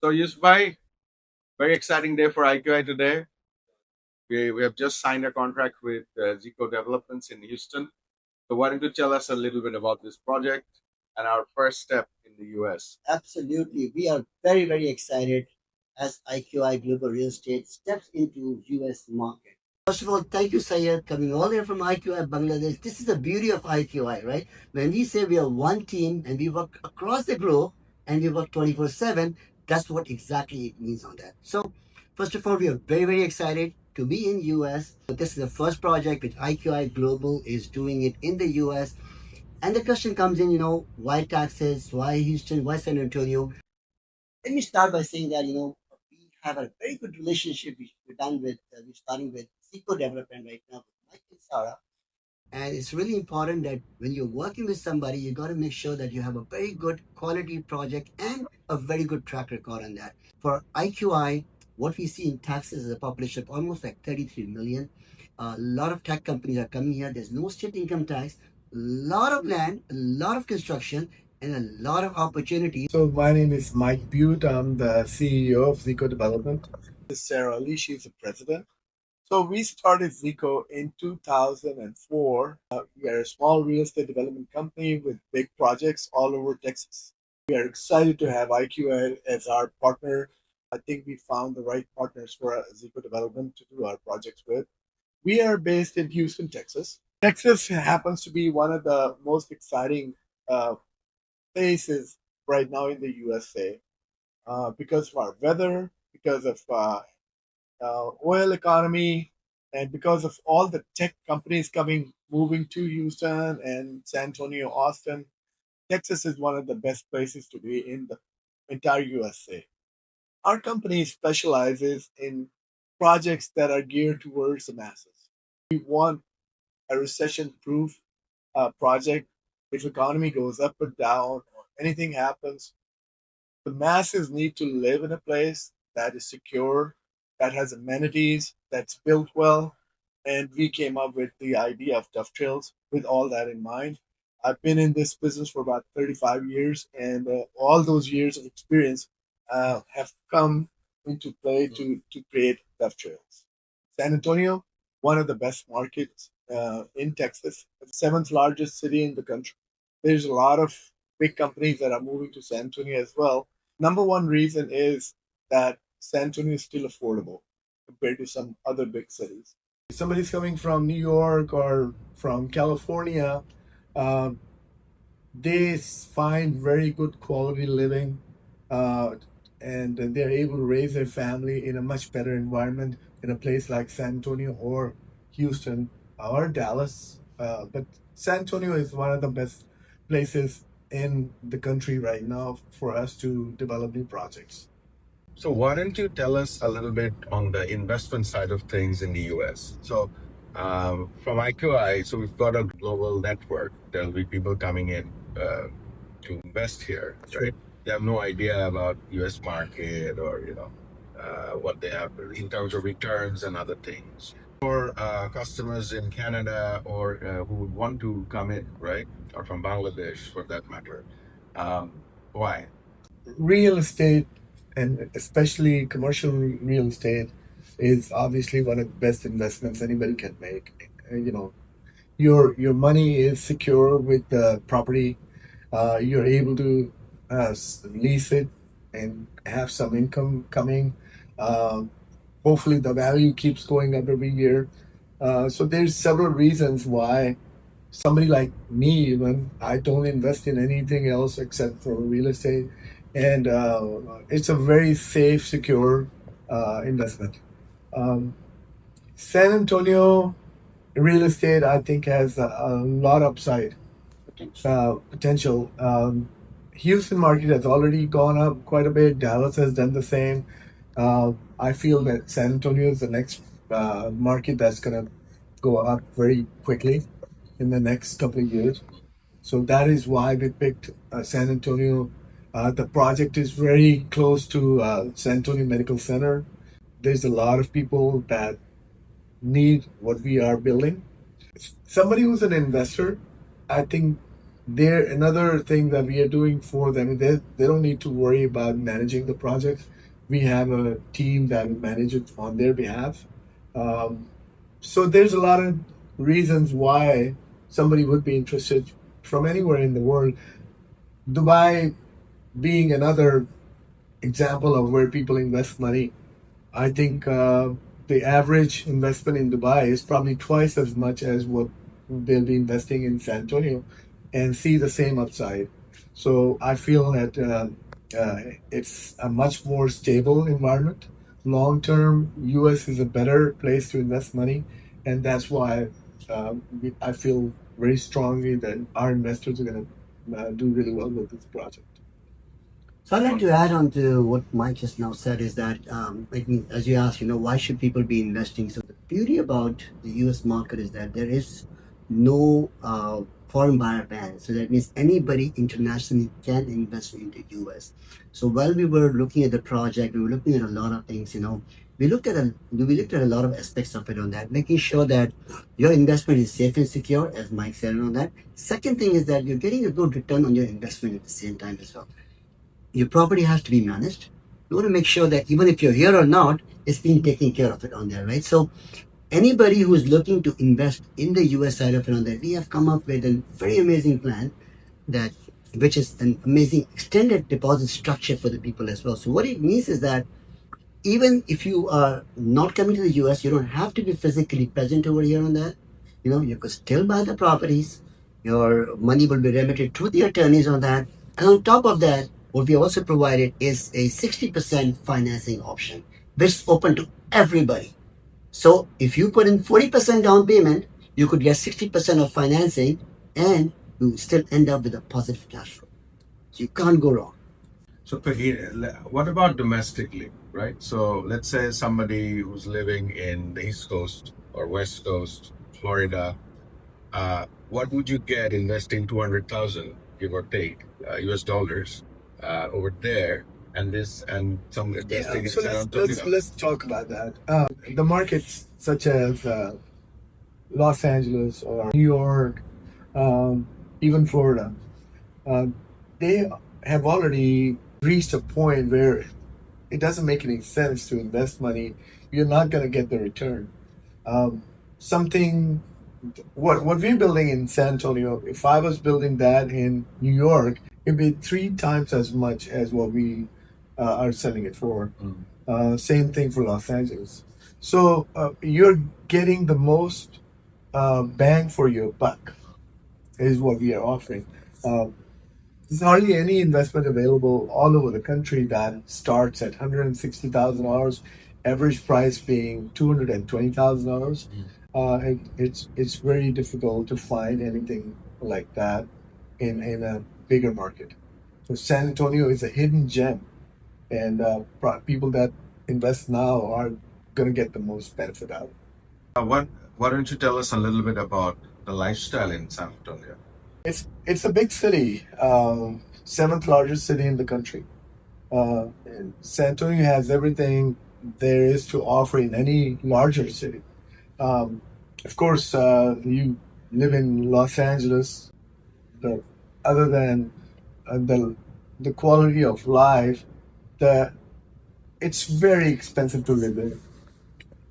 So, Yusuf, very exciting day for IQI today. We have just signed a contract with Zico Developments in Houston. So, why don't you tell us a little bit about this project and our first step in the US? Absolutely. We are very, very excited as IQI Global Real Estate steps into US market. First of all, thank you, Syed, coming all the way from IQI Bangladesh. This is the beauty of IQI, right? When we say we are one team and we work across the globe and we work 24/7, that's what exactly it means on that. So, first of all, we are very, very excited to be in US. This is the first project which IQI Global is doing it in the US. And the question comes in, why Texas, why Houston, why San Antonio? Let me start by saying that, we have a very good relationship we're starting with Seco Development right now with Mike and Sarah. And it's really important that when you're working with somebody, you got to make sure that you have a very good quality project and a very good track record on that. For IQI, what we see in Texas is a population of almost like 33 million. A lot of tech companies are coming here. There's no state income tax, a lot of land, a lot of construction, and a lot of opportunities. So my name is Mike Butte. I'm the CEO of Zico Development. This is Sarah Lee. She's the president. So we started Zico in 2004. We are a small real estate development company with big projects all over Texas. We are excited to have IQL as our partner. I think we found the right partners for Zico Development to do our projects with. We are based in Houston, Texas. Texas happens to be one of the most exciting places right now in the USA because of our weather, because of oil economy, and because of all the tech companies moving to Houston and San Antonio, Austin. Texas is one of the best places to be in the entire USA. Our company specializes in projects that are geared towards the masses. We want a recession-proof project. If economy goes up or down or anything happens, the masses need to live in a place that is secure, that has amenities, that's built well. And we came up with the idea of Tough Trails with all that in mind. I've been in this business for about 35 years, and all those years of experience have come into play to create Tough Trails. San Antonio, one of the best markets in Texas, the seventh largest city in the country. There's a lot of big companies that are moving to San Antonio as well. Number one reason is that San Antonio is still affordable compared to some other big cities. If somebody's coming from New York or from California, uh, they find very good quality living, uh, and they're able to raise their family in a much better environment in a place like San Antonio or Houston or Dallas. But San Antonio is one of the best places in the country right now for us to develop new projects. So, why don't you tell us a little bit on the investment side of things in the US? So, from IQI, so we've got a global network. There'll be people coming in to invest here, right? They have no idea about US market or what they have in terms of returns and other things. For customers in Canada or who would want to come in, right, or from Bangladesh for that matter, why? Real estate, and especially commercial real estate, is obviously one of the best investments anybody can make. Your money is secure with the property. You're able to lease it and have some income coming. Um, Hopefully, the value keeps going up every year. So there's several reasons why somebody like me, even I don't invest in anything else except for real estate, and it's a very safe, secure investment. Um, San Antonio real estate, I think, has a lot of upside potential. Houston market has already gone up quite a bit. Dallas has done the same. I feel that San Antonio is the next market that's going to go up very quickly in the next couple of years. So that is why we picked San Antonio. The project is very close to San Antonio Medical Center. There's a lot of people that need what we are building. Somebody who's an investor, I think They're another thing that we are doing for them. They don't need to worry about managing the project. We have a team that will manage it on their behalf. Um, so there's a lot of reasons why somebody would be interested from anywhere in the world. Dubai being another example of where people invest money. I think the average investment in Dubai is probably twice as much as what they'll be investing in San Antonio and see the same upside. So I feel that it's a much more stable environment. Long term, US is a better place to invest money, and that's why I feel very strongly that our investors are going to do really well with this project. So I'd like to add on to what Mike just now said is that, as you asked, why should people be investing? So the beauty about the U.S. market is that there is no foreign buyer ban. So that means anybody internationally can invest into U.S. So while we were looking at the project, we were looking at a lot of things. We looked at a lot of aspects of it on that, making sure that your investment is safe and secure, as Mike said on that. Second thing is that you're getting a good return on your investment at the same time as well. Your property has to be managed. You want to make sure that even if you're here or not, it's being taken care of it on there, right? So anybody who is looking to invest in the US side of it on there, we have come up with a very amazing plan that which is an amazing extended deposit structure for the people as well. So what it means is that even if you are not coming to the US, you don't have to be physically present over here on that. You could still buy the properties. Your money will be remitted through the attorneys on that. And on top of that, what we also provided is a 60% financing option, which is open to everybody. So if you put in 40% down payment, you could get 60% of financing and you still end up with a positive cash flow. So you can't go wrong. So, what about domestically, right? So, let's say somebody who's living in the East Coast or West Coast, Florida, what would you get investing 200,000, give or take, US dollars over there, and some investing in So San let's Antonio? let's talk about that. The markets such as Los Angeles or New York, um, even Florida, uh, they have already reached a point where it doesn't make any sense to invest money. You're not going to get the return. Um, something what we're building in San Antonio, if I was building that in New York, it'd be three times as much as what we are selling it for. Same thing for Los Angeles. So you're getting the most bang for your buck is what we are offering. Uh, there's hardly any investment available all over the country that starts at $160,000, average price being $220,000. It's very difficult to find anything like that in a bigger market. So San Antonio is a hidden gem, and people that invest now are going to get the most benefit out. Why don't you tell us a little bit about the lifestyle in San Antonio? It's a big city, seventh largest city in the country. And San Antonio has everything there is to offer in any larger city. Um, of course, you live in Los Angeles. The other than the quality of life, the it's very expensive to live there,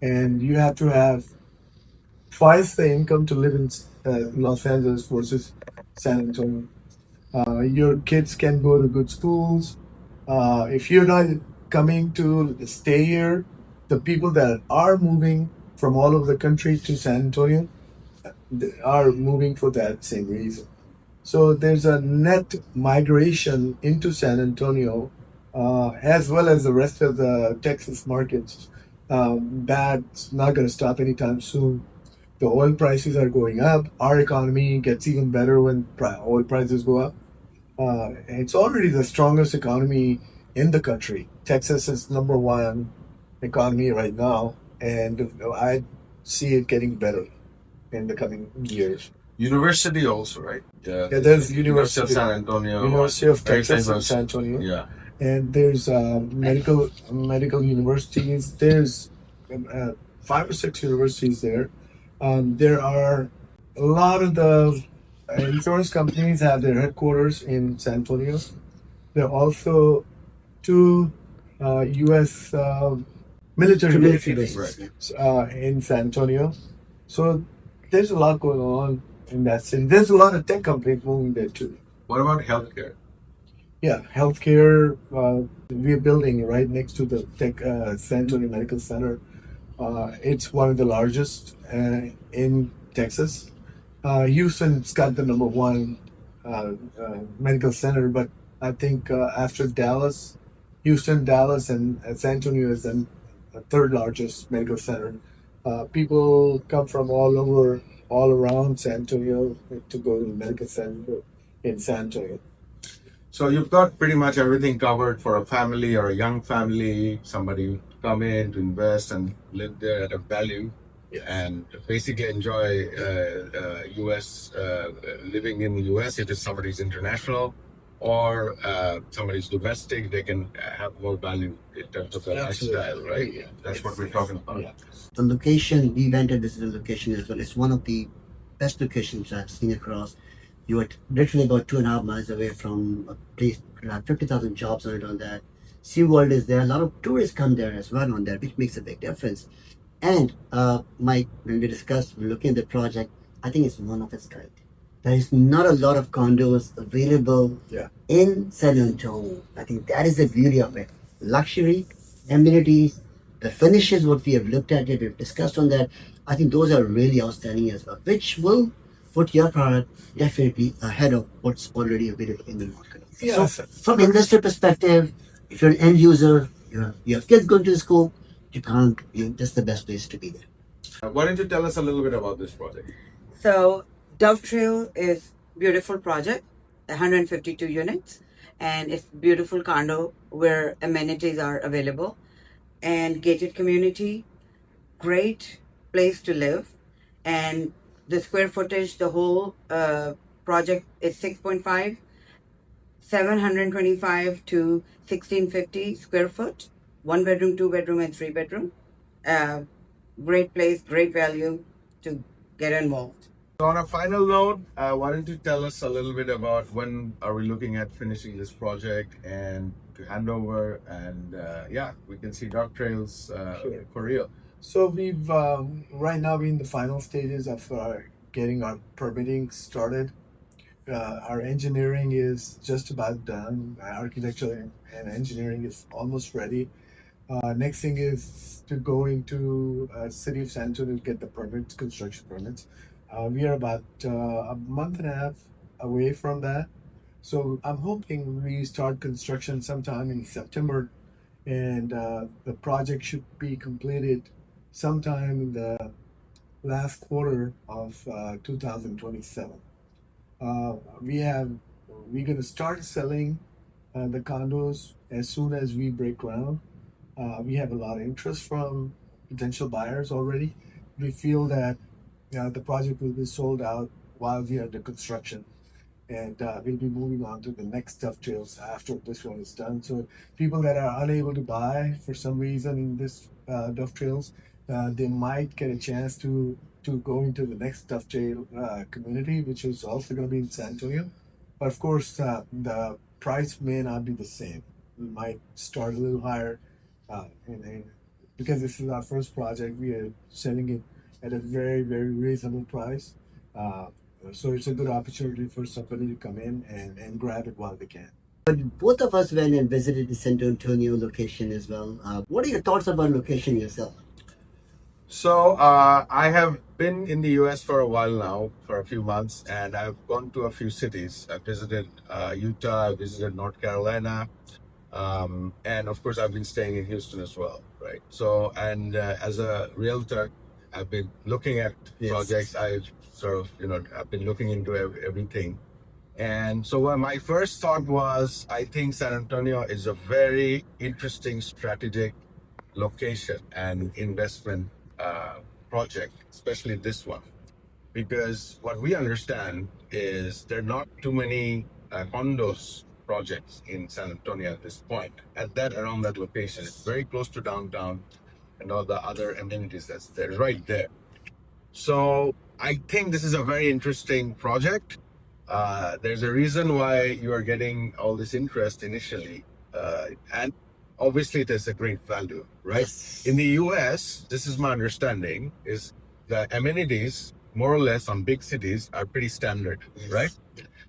and you have to have twice the income to live in Los Angeles versus San Antonio. Your kids can go to good schools. If you're not coming to stay here, the people that are moving from all over the country to San Antonio are moving for that same reason. So there's a net migration into San Antonio, as well as the rest of the Texas markets. That's not going to stop anytime soon. The oil prices are going up. Our economy gets even better when oil prices go up. It's already the strongest economy in the country. Texas is number one economy right now, and I see it getting better in the coming years. University also, right? Yeah, there's University of University, San Antonio, University of very Texas in famous. San Antonio, Yeah. and there's medical universities. There's uh, five or six universities there. There are a lot of the insurance companies have their headquarters in San Antonio. There are also two U.S. Military Military bases bases. in San Antonio. So there's a lot going on in that city. There's a lot of tech companies moving there too. What about healthcare? Yeah, healthcare. We're building right next to the San Antonio Medical Center. It's one of the largest in Texas. Houston's got the number one medical center, but I think after Dallas, Houston, Dallas, and San Antonio is the third largest medical center. People come from all over, all around San Antonio to go to the medical center in San Antonio. So you've got pretty much everything covered for a family or a young family, somebody to come in to invest and live there at a value and basically enjoy U.S. Living in the U.S. If it's somebody's international or somebody's domestic, they can have more value in terms of their lifestyle, right? Yeah. That's what we're talking about. Yeah. The location, we went and visited the location as well. It's one of the best locations I've seen across. You are literally about 2.5 miles away from a place that have 50,000 jobs on it on that. SeaWorld is there. A lot of tourists come there as well on that, which makes a big difference. And Mike, when we discussed looking at the project, I think it's one of its kind. There is not a lot of condos available in San Antonio. I think that is the beauty of it. Luxury, amenities, the finishes, what we have looked at it, we've discussed on that. I think those are really outstanding as well, which will put your product definitely ahead of what's already available in the market. Yeah. So, from investor perspective, if you're an end user, you have kids going to school, you can't, that's the best place to be there. Why don't you tell us a little bit about this project? So Dove Trail is beautiful project, 152 units, and it's beautiful condo where amenities are available, and gated community, great place to live, and the square footage, the whole project is 6.5, 725 to 1650 square foot, 1 bedroom, 2 bedroom, and 3 bedroom. Great place, great value to get involved. So on a final note, why don't you tell us a little bit about when are we looking at finishing this project and to hand over, and we can see Dog Trails for real. So we've right now we're in the final stages of getting our permitting started. Our engineering is just about done. Architecture and engineering is almost ready. Next thing is to go into City of San Antonio to get the permits, construction permits. We are about a month and a half away from that. So I'm hoping we start construction sometime in September, and the project should be completed sometime in the last quarter of 2027. We're going to start selling the condos as soon as we break ground. We have a lot of interest from potential buyers already. We feel that the project will be sold out while we are under construction, and we'll be moving on to the next Dove Trails after this one is done. So people that are unable to buy for some reason in this Dove Trails, they might get a chance to go into the next Dove Trail community, which is also going to be in San Antonio. But of course, the price may not be the same. We might start a little higher, because this is our first project. We are selling it at a very, very reasonable price. So it's a good opportunity for somebody to come in and grab it while they can. But both of us went and visited the San Antonio location as well. What are your thoughts about location yourself? So I have been in the U.S. for a while now, for a few months, and I've gone to a few cities. I visited Utah, I visited North Carolina, and of course I've been staying in Houston as well, right? So, and as a realtor, I've been looking at projects. I've been looking into everything. And so my first thought was, I think San Antonio is a very interesting strategic location and investment project, especially this one, because what we understand is there are not too many condos projects in San Antonio at this point. Around that location, it's very close to downtown and all the other amenities that's there, right there. So I think this is a very interesting project. There's a reason why you are getting all this interest initially, and obviously it is a great value, right? Yes. In the US, this is my understanding, is the amenities more or less on big cities are pretty standard, Yes. right?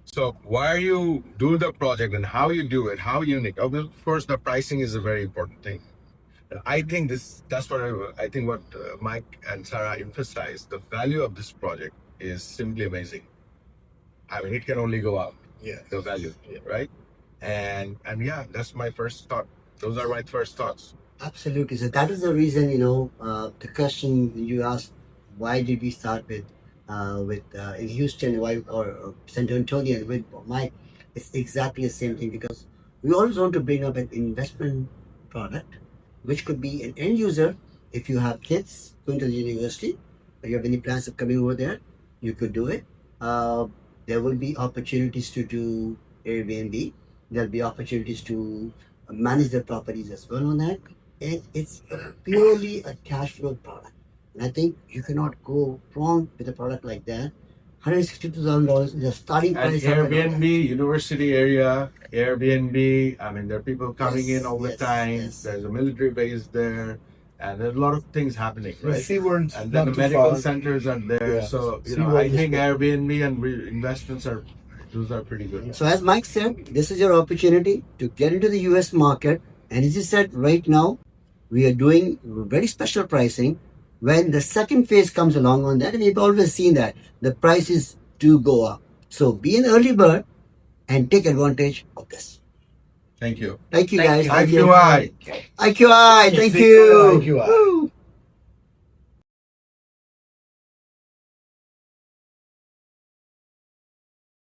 So why you do the project and how you do it, how unique. Of course, the pricing is a very important thing. I think that's what I think what Mike and Sarah emphasized. The value of this project is simply amazing. I mean, it can only go up. Yeah. The value, Yeah. right? And yeah, that's my first thought. Those are my first thoughts. Absolutely. So that is the reason, the question you asked, why did we start with in Houston, why or San Antonio with Mike? It's exactly the same thing because we always want to bring up an investment product, which could be an end user. If you have kids going to the university, or you have any plans of coming over there, you could do it. There will be opportunities to do Airbnb. There'll be opportunities to manage the properties as well on that. And it's purely a cash flow product. And I think you cannot go wrong with a product like that. $162,000 is a starting And price. Airbnb, university area, Airbnb. I mean, there are people coming Yes, in all the yes, time. yes. There's a military base there, and there's a lot of things happening, The right? Seaward's And not then the too medical far. centers are there. Yeah. So, Seaward I is think good. Airbnb and investments those are pretty good. So as Mike said, this is your opportunity to get into the US market. And as he said, right now, we are doing very special pricing. When the second phase comes along on that, and we've always seen that, the prices do go up. So be an early bird and take advantage of this. Thank you. Thank you guys. Thank Thank you. IQI. IQI, thank you. IQI. Woo.